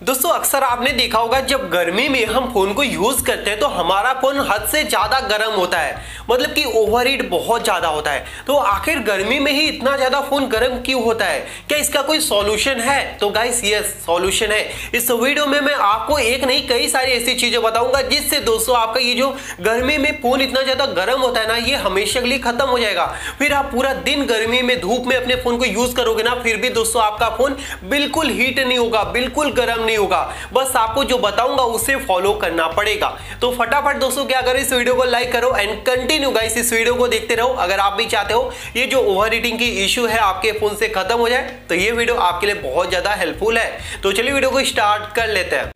दोस्तों अक्सर आपने देखा होगा जब गर्मी में हम फोन को यूज करते हैं तो हमारा फोन हद से ज्यादा गर्म होता है, मतलब कि ओवरहीट बहुत ज्यादा होता है। तो आखिर गर्मी में ही इतना ज्यादा फोन गर्म क्यों होता है? क्या इसका कोई सॉल्यूशन है? तो गाइस यस, सॉल्यूशन है। इस वीडियो में मैं आपको एक नहीं कई सारी ऐसी चीजें बताऊंगा जिससे दोस्तों आपका ये जो गर्मी में फोन इतना ज्यादा गर्म होता है ना, ये हमेशा के लिए खत्म हो जाएगा। फिर आप पूरा दिन गर्मी में धूप में अपने फोन को यूज करोगे ना, फिर भी दोस्तों आपका फोन बिल्कुल हीट नहीं होगा, बिल्कुल गर्म नहीं होगा। बस आपको जो बताऊंगा उसे फॉलो करना पड़ेगा। तो फटाफट दोस्तों क्या करो, इस वीडियो को लाइक करो एंड कंटिन्यू गाइस इस वीडियो को देखते रहो। अगर आप भी चाहते हो ये जो ओवरहीटिंग की इश्यू है आपके फोन से खत्म हो जाए तो ये वीडियो आपके लिए बहुत ज्यादा हेल्पफुल है। तो चलिए वीडियो को स्टार्ट कर लेते हैं।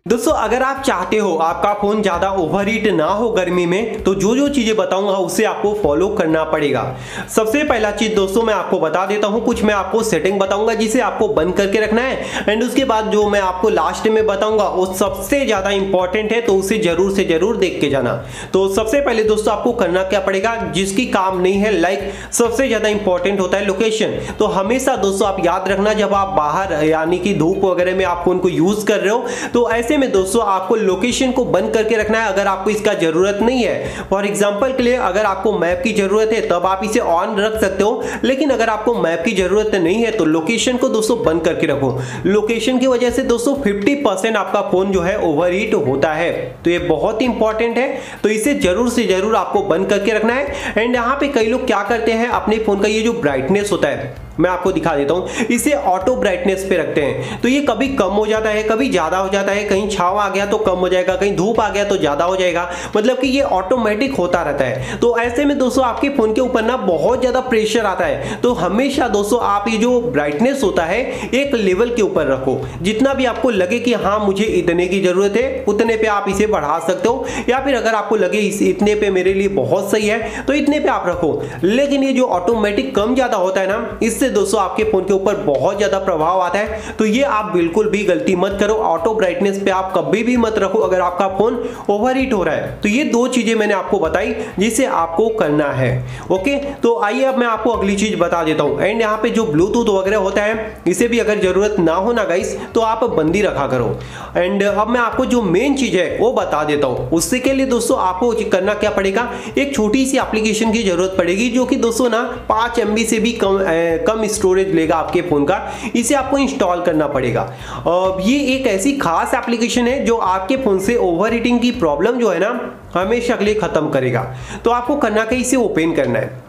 दोस्तों अगर आप चाहते हो आपका फोन ज्यादा ओवरहीट ना हो गर्मी में, तो जो जो चीजें बताऊंगा उसे आपको फॉलो करना पड़ेगा। सबसे पहला चीज दोस्तों मैं आपको बता देता हूं, कुछ मैं आपको सेटिंग बताऊंगा जिसे आपको बंद करके रखना है एंड उसके बाद जो मैं आपको लास्ट में बताऊंगा वो सबसे ज्यादा इंपॉर्टेंट है, तो उसे जरूर से जरूर देख के जाना। तो सबसे पहले दोस्तों आपको करना क्या पड़ेगा, जिसकी काम नहीं है लाइक सबसे ज्यादा इंपॉर्टेंट होता है लोकेशन। तो हमेशा दोस्तों आप याद रखना, जब आप बाहर यानी कि धूप वगैरह में आप फोन को यूज कर रहे हो तो ऐसे में दोस्तों आपको लोकेशन को बंद करके रखना है अगर आपको इसका जरूरत नहीं है। फॉर एग्जांपल के लिए अगर आपको मैप की जरूरत है तब आप इसे ऑन रख सकते हो, लेकिन अगर आपको मैप की जरूरत नहीं है तो लोकेशन को दोस्तों बंद करके रखो। लोकेशन की वजह से दोस्तों 50% आपका फोन जो है ओवरहीट होता है, तो ये बहुत इंपॉर्टेंट है। तो इसे जरूर से जरूर आपको बंद करके रखना है। एंड यहाँ पे कई लोग क्या करते हैं, अपने फोन का ये जो ब्राइटनेस होता है मैं आपको दिखा देता हूं, इसे ऑटो ब्राइटनेस पे रखते हैं। तो ये कभी कम हो जाता है, कभी ज्यादा हो जाता है, कहीं छांव आ गया तो कम हो जाएगा, कहीं धूप आ गया तो ज्यादा हो जाएगा, मतलब कि ये ऑटोमेटिक होता रहता है। तो ऐसे में दोस्तों आपके फोन के ऊपर ना बहुत ज्यादा प्रेशर आता है। तो हमेशा दोस्तों आप ये जो ब्राइटनेस होता है एक लेवल के ऊपर रखो, जितना भी आपको लगे कि हाँ मुझे इतने की जरूरत है उतने पे आप इसे बढ़ा सकते हो, या फिर अगर आपको लगे इतने पे मेरे लिए बहुत सही है तो इतने पे आप रखो। लेकिन ये जो ऑटोमेटिक कम ज्यादा होता है ना, इससे दोस्तों आपके फोन के ऊपर बहुत ज्यादा प्रभाव आता है। तो ये आप बिल्कुल भी गलती मत करो, ऑटो ब्राइटनेस पे आप कभी भी मत रखो अगर आपका फोन ओवरहीट हो रहा है। तो ये दो चीजें मैंने आपको बताई जिसे आपको करना है। ओके, तो आइए अब मैं आपको अगली चीज बता देता हूं। एंड यहाँ पे जो ब्लूटूथ वगैरह होता है इसे भी अगर जरूरत ना हो ना गाइस तो आप बंदी रखा करो। एंड अब मैं आपको जो मेन चीज है वो बता देता हूं। उससे के लिए दोस्तों आपको करना क्या पड़ेगा, एक छोटी सी एप्लीकेशन की जरूरत पड़ेगी जो कि दोस्तों ना 5 MB से भी कम स्टोरेज लेगा आपके फोन का। इसे आपको इंस्टॉल करना पड़ेगा। ये एक ऐसी खास एप्लीकेशन है जो आपके फोन से ओवरहीटिंग की प्रॉब्लम जो है ना हमेशा के लिए खत्म करेगा। तो आपको करना क्या, इसे ओपन करना है।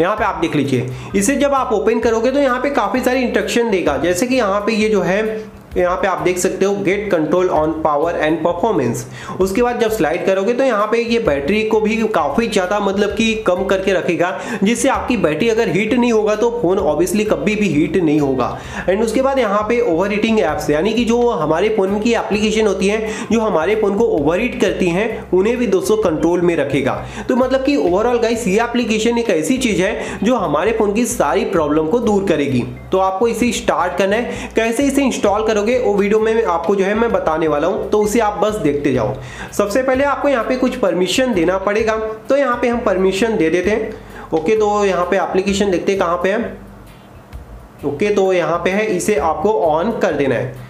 यहाँ पे आप देख लीजिए, इसे जब आप ओपन करोगे तो यहाँ पे काफी सारी इंस्ट्रक्शन देगा, जैसे कि यहाँ पे ये जो है यहाँ पे आप देख सकते हो gate control on power and performance. उसके बाद जब स्लाइड करोगे तो यहाँ पे ये बैटरी को भी काफी ज्यादा मतलब कि कम करके रखेगा, जिससे आपकी बैटरी अगर हीट नहीं होगा तो फोन ऑब्वियसली कभी भी हीट नहीं होगा। एंड उसके बाद यहाँ पे ओवरहीटिंग एप्स यानी कि जो हमारे फोन की एप्लीकेशन होती है जो हमारे फोन को ओवरहीट करती हैं उन्हें भी दोस्तों कंट्रोल में रखेगा। तो मतलब कि ओवरऑल गाइस ये एप्लीकेशन एक ऐसी चीज है जो हमारे फोन की सारी प्रॉब्लम को दूर करेगी। तो आपको इसे स्टार्ट करना है, कैसे इसे इंस्टॉल करोगे वो वीडियो में आपको जो है मैं बताने वाला हूं, तो उसे आप बस देखते जाओ। सबसे पहले आपको यहाँ पे कुछ परमिशन देना पड़ेगा, तो यहाँ पे हम परमिशन दे देते हैं। ओके, तो यहाँ पे एप्लीकेशन देखते हैं कहाँ पे है। ओके, तो यहाँ पे है, इसे आपको ऑन कर देना है।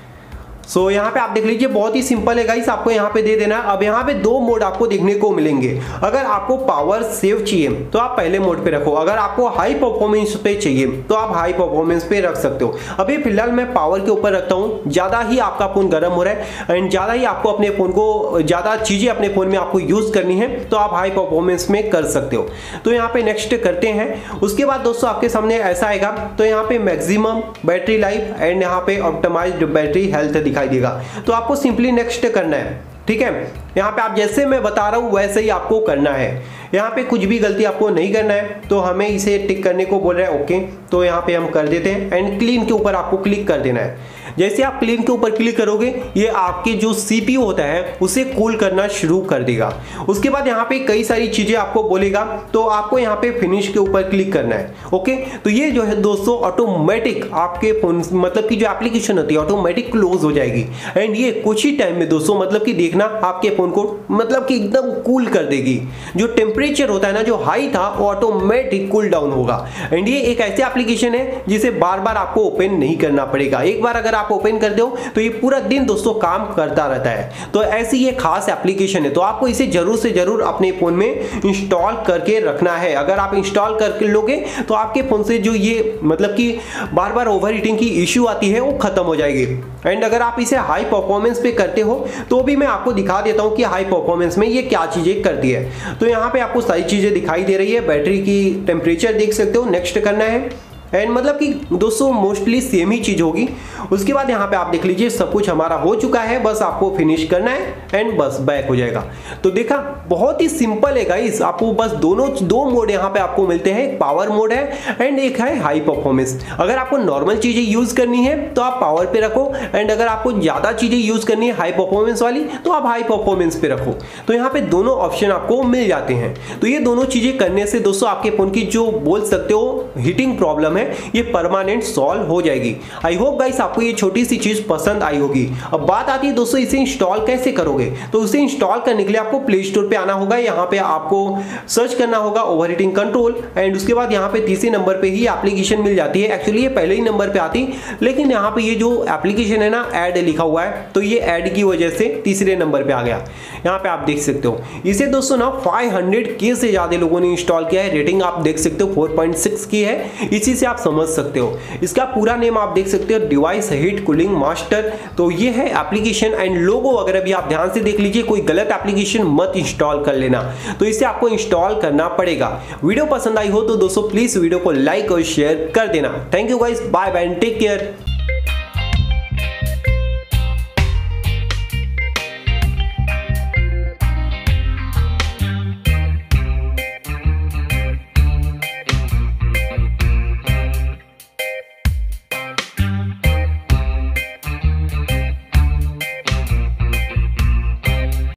सो यहाँ पे आप देख लीजिए बहुत ही सिंपल है गाइस, आपको यहाँ पे दे देना है। अब यहाँ पे दो मोड आपको देखने को मिलेंगे। अगर आपको पावर सेव चाहिए तो आप पहले मोड पे रखो, अगर आपको हाई परफॉर्मेंस पे चाहिए तो आप हाई परफॉर्मेंस पे रख सकते हो। अभी फिलहाल मैं पावर के ऊपर रखता हूँ, ज्यादा ही आपका फोन गर्म हो रहा है एंड ज्यादा ही आपको अपने फोन को ज्यादा चीजें अपने फोन में आपको यूज करनी है तो आप हाई परफॉर्मेंस में कर सकते हो। तो यहाँ पे नेक्स्ट करते हैं। उसके बाद दोस्तों आपके सामने ऐसा आएगा, तो यहाँ पे मैक्सिमम बैटरी लाइफ एंड यहाँ पे ऑप्टिमाइज्ड बैटरी हेल्थ दिखाई देगा। तो आपको सिंपली नेक्स्ट करना है, ठीक है। यहाँ पे आप जैसे मैं बता रहा हूं वैसे ही आपको करना है, यहाँ पे कुछ भी गलती आपको नहीं करना है। तो हमें इसे टिक करने को बोल रहा है, ओके, तो यहाँ पे हम कर देते हैं एंड क्लीन के ऊपर आपको क्लिक कर देना है। जैसे आप क्लीन के ऊपर क्लिक करोगे ये आपके जो CPU होता है उसे कूल करना शुरू कर देगा। उसके बाद यहाँ पे कई सारी चीजें आपको बोलेगा, तो आपको यहाँ पे फिनिश के ऊपर क्लिक करना है। ओके, तो ये जो है दोस्तों ऑटोमेटिक आपके फोन मतलब की जो एप्लीकेशन होती है ऑटोमेटिक क्लोज हो जाएगी एंड ये कुछ ही टाइम में दोस्तों मतलब कि देखना आपके फोन को मतलब कि एकदम कूल कर देगी। जो टेम्परेचर होता है ना जो हाई था वो ऑटोमेटिक कूल डाउन होगा एंड ये एक ऐसी एप्लीकेशन है जिसे बार बार आपको ओपन नहीं करना पड़ेगा। एक बार अगर आप ओपन कर दो तो ये पूरा दिन दोस्तों काम करता रहता है। तो ऐसी ये खास एप्लीकेशन है, तो आपको इसे जरूर से जरूर अपने फोन में इंस्टॉल करके रखना है। अगर आप इंस्टॉल करके लोगे तो आपके फोन से जो ये मतलब कि बार बार ओवर हीटिंग की इश्यू आती है वो खत्म हो जाएगी। एंड अगर आप इसे हाई परफॉर्मेंस पे करते हो तो भी मैं आपको दिखा देता हूं कि हाई परफॉर्मेंस में ये क्या चीजें करती है। तो यहाँ पे आपको सारी चीजें दिखाई दे रही है, बैटरी की टेम्परेचर देख सकते हो, नेक्स्ट करना है एंड मतलब कि दोस्तों मोस्टली सेम ही चीज होगी। उसके बाद यहाँ पे आप देख लीजिए सब कुछ हमारा हो चुका है, बस आपको फिनिश करना है एंड बस बैक हो जाएगा। तो देखा बहुत ही सिंपल है गाइस, आपको बस दो मोड यहाँ पे आपको मिलते हैं, एक पावर मोड है एंड एक है हाई परफॉर्मेंस। अगर आपको नॉर्मल चीजें यूज करनी है तो आप पावर पे रखो एंड अगर आपको ज्यादा चीजें यूज करनी है हाई परफॉर्मेंस वाली तो आप हाई परफॉर्मेंस पे रखो। तो यहाँ पे दोनों ऑप्शन आपको मिल जाते हैं। तो ये दोनों चीजें करने से दोस्तों आपके फोन की जो बोल सकते हो हीटिंग प्रॉब्लम ये परमानेंट सॉल्व हो जाएगी। आई होप गाइस आपको ये छोटी सी चीज पसंद आई होगी। अब बात आती है दोस्तों इसे इंस्टॉल कैसे करोगे। तो उसे इंस्टॉल करने के लिए आपको प्ले स्टोर पे आना होगा, यहाँ पे आपको सर्च करना होगा ओवरहीटिंग कंट्रोल एंड उसके बाद यहाँ पे तीसरे नंबर पे ही एप्लीकेशन मिल जाती है। एक्चुअली ये पहले ही नंबर पे आती, लेकिन यहाँ पे ये जो एप्लीकेशन है ना ऐड लिखा हुआ है तो ये ऐड की वजह से तीसरे नंबर पे आ गया। यहाँ पे आप देख सकते हो इसे दोस्तों ना 500K से ज्यादा लोगों ने इंस्टॉल किया है। रेटिंग आप देख सकते हो 4.6 की है, इसी से आप समझ सकते हो। इसका पूरा नेम आप देख सकते हो डिवाइस हीट कूलिंग मास्टर। तो ये है एप्लीकेशन एंड लोगो वगैरह भी आप ध्यान से देख लीजिए, कोई गलत एप्लीकेशन मत इंस्टॉल कर लेना। तो इसे आपको इंस्टॉल करना पड़ेगा। वीडियो पसंद आई हो तो दोस्तों प्लीज वीडियो को लाइक और शेयर कर देना। Thank you guys, bye bye and take care.